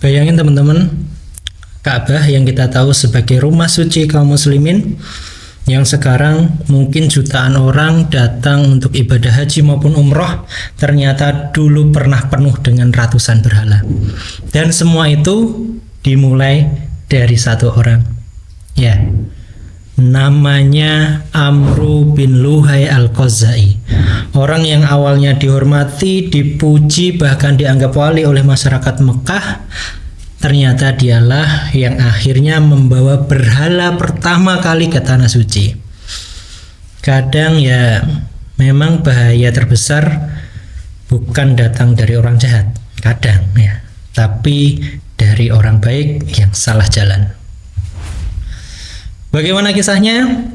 Bayangin teman-teman, Ka'bah yang kita tahu sebagai rumah suci kaum muslimin, yang sekarang mungkin jutaan orang datang untuk ibadah haji maupun umroh, ternyata dulu pernah penuh dengan ratusan berhala. Dan semua itu dimulai dari satu orang, ya, namanya Amru bin Luhai al-Khuzai. Orang yang awalnya dihormati, dipuji, bahkan dianggap wali oleh masyarakat Mekah, ternyata dialah yang akhirnya membawa berhala pertama kali ke tanah suci. Kadang ya memang bahaya terbesar bukan datang dari orang jahat, kadang ya, tapi dari orang baik yang salah jalan. Bagaimana kisahnya?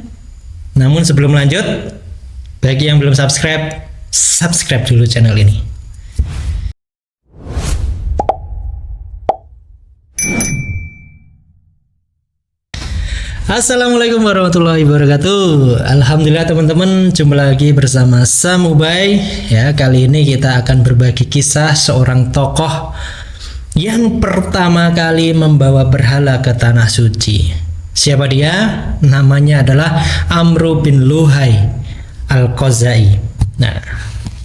Namun sebelum lanjut, bagi yang belum subscribe, subscribe dulu channel ini. Assalamualaikum warahmatullahi wabarakatuh. Alhamdulillah teman-teman, jumpa lagi bersama Sam Ubay. Ya, kali ini kita akan berbagi kisah seorang tokoh yang pertama kali membawa berhala ke tanah suci. Siapa dia? Namanya adalah Amru bin Luhai al-Khuzai. Nah,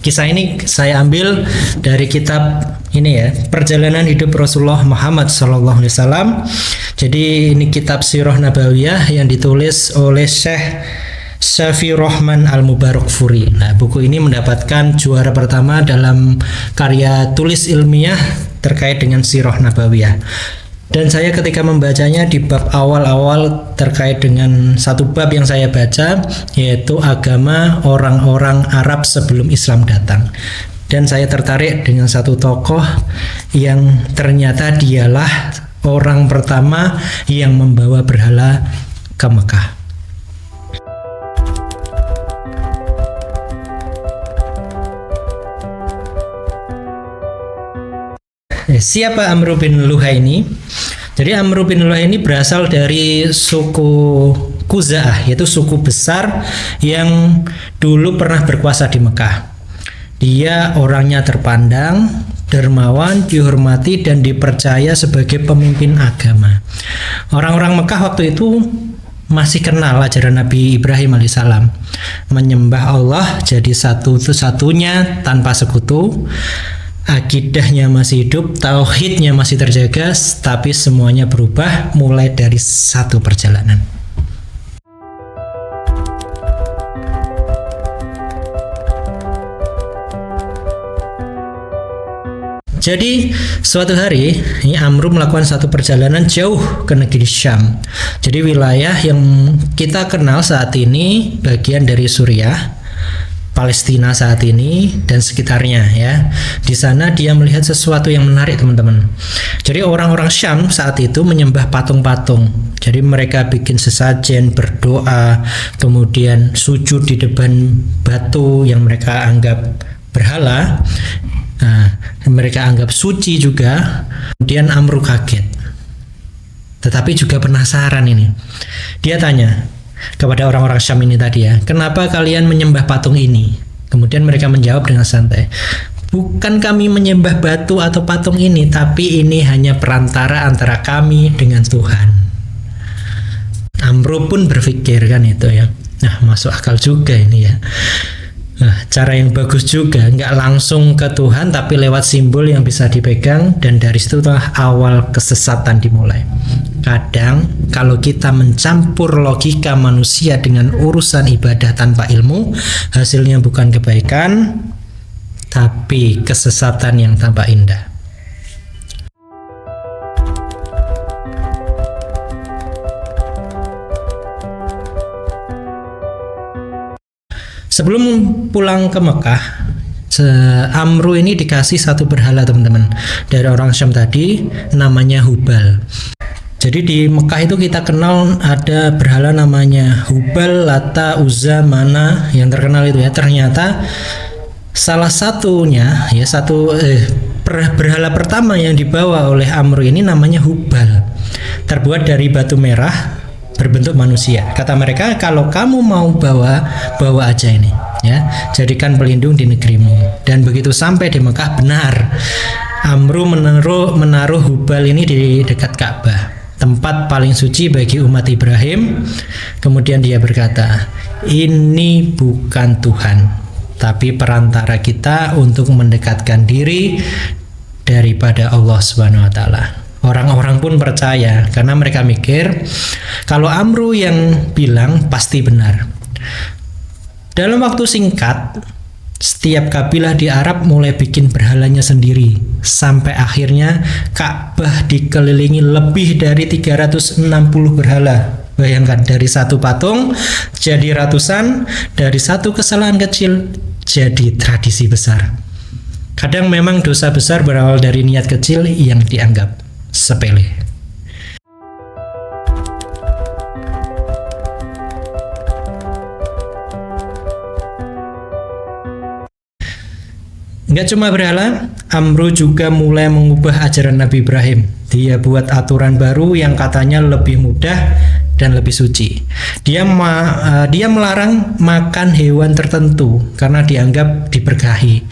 kisah ini saya ambil dari kitab ini ya, Perjalanan Hidup Rasulullah Muhammad SAW. Jadi ini kitab Sirah Nabawiyah yang ditulis oleh Syekh Syafi Rahman Al-Mubarakfuri. Nah, buku ini mendapatkan juara pertama dalam karya tulis ilmiah terkait dengan Sirah Nabawiyah. Dan saya ketika membacanya di bab awal-awal terkait dengan satu bab yang saya baca, yaitu agama orang-orang Arab sebelum Islam datang. Dan saya tertarik dengan satu tokoh yang ternyata dialah orang pertama yang membawa berhala ke Mekah. Siapa Amru bin Luhai ini? Jadi Amru bin Luhai ini berasal dari suku Khuza'ah, yaitu suku besar yang dulu pernah berkuasa di Mekah. Dia orangnya terpandang, dermawan, dihormati dan dipercaya sebagai pemimpin agama. Orang-orang Mekah waktu itu masih kenal ajaran Nabi Ibrahim alaihissalam, menyembah Allah jadi satu-satunya tanpa sekutu. Akidahnya masih hidup, tauhidnya masih terjaga, tapi semuanya berubah mulai dari satu perjalanan. Jadi suatu hari ini Amru melakukan satu perjalanan jauh ke negeri Syam. Jadi wilayah yang kita kenal saat ini bagian dari Suriah, Palestina saat ini dan sekitarnya ya. Di sana dia melihat sesuatu yang menarik teman-teman. Jadi orang-orang Syam saat itu menyembah patung-patung. Jadi mereka bikin sesajen, berdoa, kemudian sujud di depan batu yang mereka anggap berhala. Nah, mereka anggap suci juga. Kemudian Amru kaget. Tetapi juga penasaran ini. Dia tanya kepada orang-orang Syam ini tadi ya, kenapa kalian menyembah patung ini? Kemudian mereka menjawab dengan santai, bukan kami menyembah batu atau patung ini, tapi ini hanya perantara antara kami dengan Tuhan. Amru pun berpikir kan itu ya, nah masuk akal juga ini ya. Nah, cara yang bagus juga, nggak langsung ke Tuhan tapi lewat simbol yang bisa dipegang, dan dari situlah awal kesesatan dimulai. Kadang kalau kita mencampur logika manusia dengan urusan ibadah tanpa ilmu, hasilnya bukan kebaikan tapi kesesatan yang tampak indah. Sebelum pulang ke Mekah, Amru ini dikasih satu berhala teman-teman dari orang Syam tadi, namanya Hubal. Jadi di Mekah itu kita kenal ada berhala namanya Hubal, Lata, Uzza, Mana yang terkenal itu ya. Ternyata salah satunya ya berhala pertama yang dibawa oleh Amru ini namanya Hubal, terbuat dari batu merah berbentuk manusia. Kata mereka, kalau kamu mau bawa aja ini ya, jadikan pelindung di negerimu. Dan begitu sampai di Mekah, benar Amru menaruh Hubal ini di dekat Ka'bah, tempat paling suci bagi umat Ibrahim. Kemudian dia berkata, ini bukan Tuhan, tapi perantara kita untuk mendekatkan diri daripada Allah Subhanahu wa taala. Orang-orang pun percaya karena mereka mikir kalau Amru yang bilang pasti benar. Dalam waktu singkat, setiap kabilah di Arab mulai bikin berhalanya sendiri, sampai akhirnya Ka'bah dikelilingi lebih dari 360 berhala. Bayangkan, dari satu patung jadi ratusan, dari satu kesalahan kecil jadi tradisi besar. Kadang memang dosa besar berawal dari niat kecil yang dianggap sepele. Nggak cuma berhala, Amru juga mulai mengubah ajaran Nabi Ibrahim. Dia buat aturan baru yang katanya lebih mudah dan lebih suci. Dia melarang makan hewan tertentu karena dianggap diberkahi.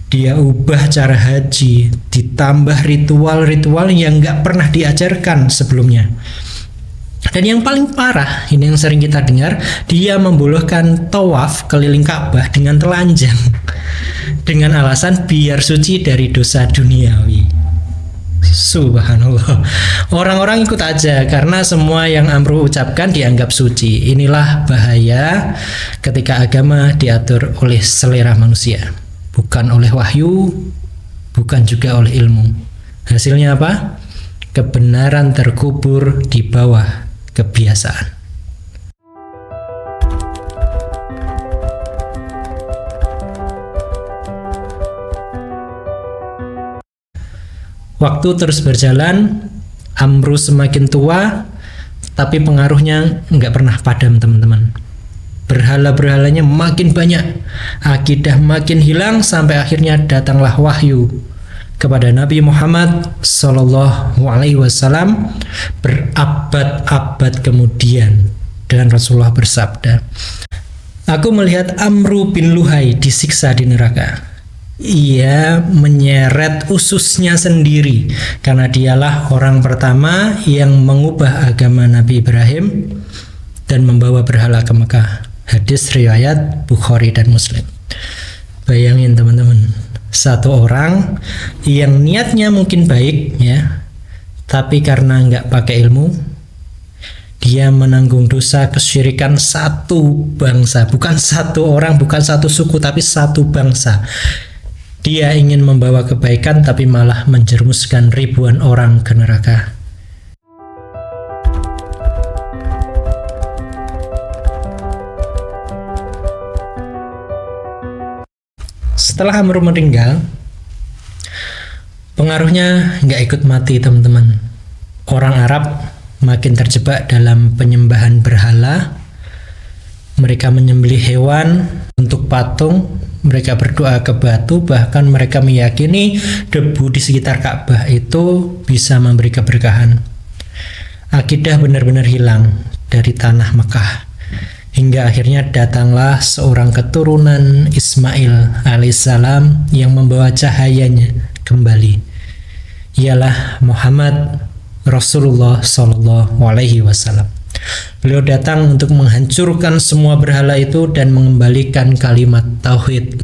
Dia ubah cara haji, ditambah ritual-ritual yang nggak pernah diajarkan sebelumnya. Dan yang paling parah, ini yang sering kita dengar, dia membolehkan tawaf keliling Ka'bah dengan telanjang dengan alasan biar suci dari dosa duniawi. Subhanallah. Orang-orang ikut aja karena semua yang Amru ucapkan dianggap suci. Inilah bahaya ketika agama diatur oleh selera manusia, bukan oleh wahyu, bukan juga oleh ilmu. Hasilnya apa? Kebenaran terkubur di bawah kebiasaan. Waktu terus berjalan, Amru semakin tua, tapi pengaruhnya nggak pernah padam, teman-teman. Berhala-berhalanya makin banyak, akidah makin hilang, sampai akhirnya datanglah wahyu kepada Nabi Muhammad Sallallahu Alaihi Wasallam berabad-abad kemudian, dan Rasulullah bersabda, aku melihat Amru bin Luhai disiksa di neraka. Ia menyeret ususnya sendiri karena dialah orang pertama yang mengubah agama Nabi Ibrahim dan membawa berhala ke Mekah. Hadis riwayat Bukhari dan Muslim. Bayangin teman-teman, satu orang yang niatnya mungkin baik ya, tapi karena nggak pakai ilmu, dia menanggung dosa kesyirikan satu bangsa, bukan satu orang, bukan satu suku, tapi satu bangsa. Dia ingin membawa kebaikan tapi malah menjerumuskan ribuan orang ke neraka. Setelah Amru meninggal, pengaruhnya nggak ikut mati, teman-teman. Orang Arab makin terjebak dalam penyembahan berhala. Mereka menyembelih hewan untuk patung. Mereka berdoa ke batu, bahkan mereka meyakini debu di sekitar Ka'bah itu bisa memberi keberkahan. Akidah benar-benar hilang dari tanah Mekah. Hingga akhirnya datanglah seorang keturunan Ismail alaihissalam yang membawa cahayanya kembali. Ialah Muhammad Rasulullah Sallallahu Alaihi Wasallam. Beliau datang untuk menghancurkan semua berhala itu dan mengembalikan kalimat tauhid.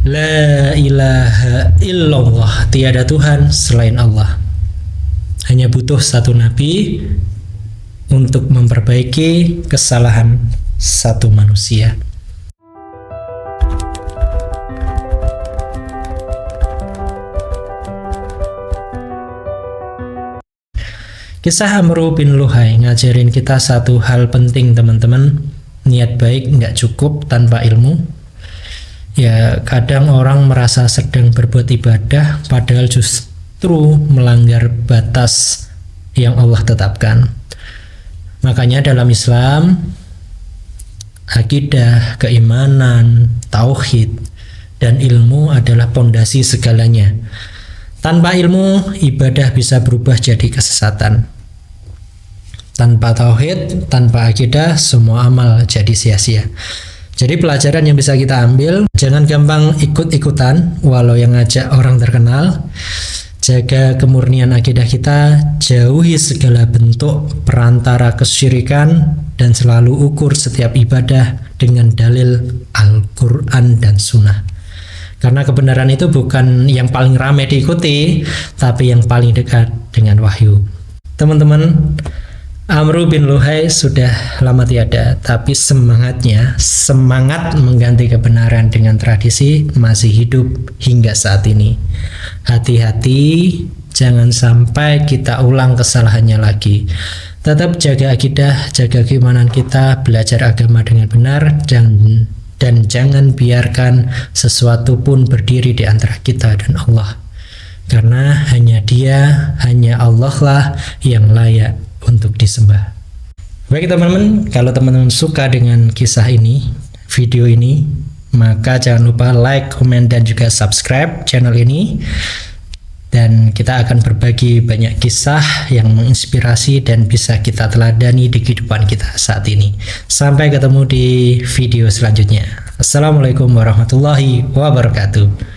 La ilaha illallah, tiada Tuhan selain Allah. Hanya butuh satu nabi untuk memperbaiki kesalahan satu manusia. Kisah Amru bin Luhai ngajarin kita satu hal penting, teman-teman. Niat baik nggak cukup tanpa ilmu. Ya, kadang orang merasa sedang berbuat ibadah padahal justru melanggar batas yang Allah tetapkan. Makanya dalam Islam, akidah, keimanan, tauhid, dan ilmu adalah pondasi segalanya. Tanpa ilmu, ibadah bisa berubah jadi kesesatan. Tanpa tauhid, tanpa akidah, semua amal jadi sia-sia. Jadi pelajaran yang bisa kita ambil, jangan gampang ikut-ikutan walau yang ngajak orang terkenal. Jaga kemurnian akidah kita, jauhi segala bentuk perantara kesyirikan, dan selalu ukur setiap ibadah dengan dalil Al-Quran dan Sunnah. Karena kebenaran itu bukan yang paling ramai diikuti, tapi yang paling dekat dengan wahyu. Teman-teman, Amru bin Luhai sudah lama tiada, tapi semangat mengganti kebenaran dengan tradisi masih hidup hingga saat ini. Hati-hati, jangan sampai kita ulang kesalahannya lagi. Tetap jaga akidah, jaga keimanan kita, belajar agama dengan benar, dan jangan biarkan sesuatu pun berdiri di antara kita dan Allah. Karena hanya Dia, hanya Allah lah yang layak untuk disembah. Baik teman-teman, kalau teman-teman suka dengan kisah ini, video ini, maka jangan lupa like, komen, dan juga subscribe channel ini. Dan kita akan berbagi banyak kisah yang menginspirasi dan bisa kita teladani di kehidupan kita saat ini. Sampai ketemu di video selanjutnya. Assalamualaikum warahmatullahi wabarakatuh.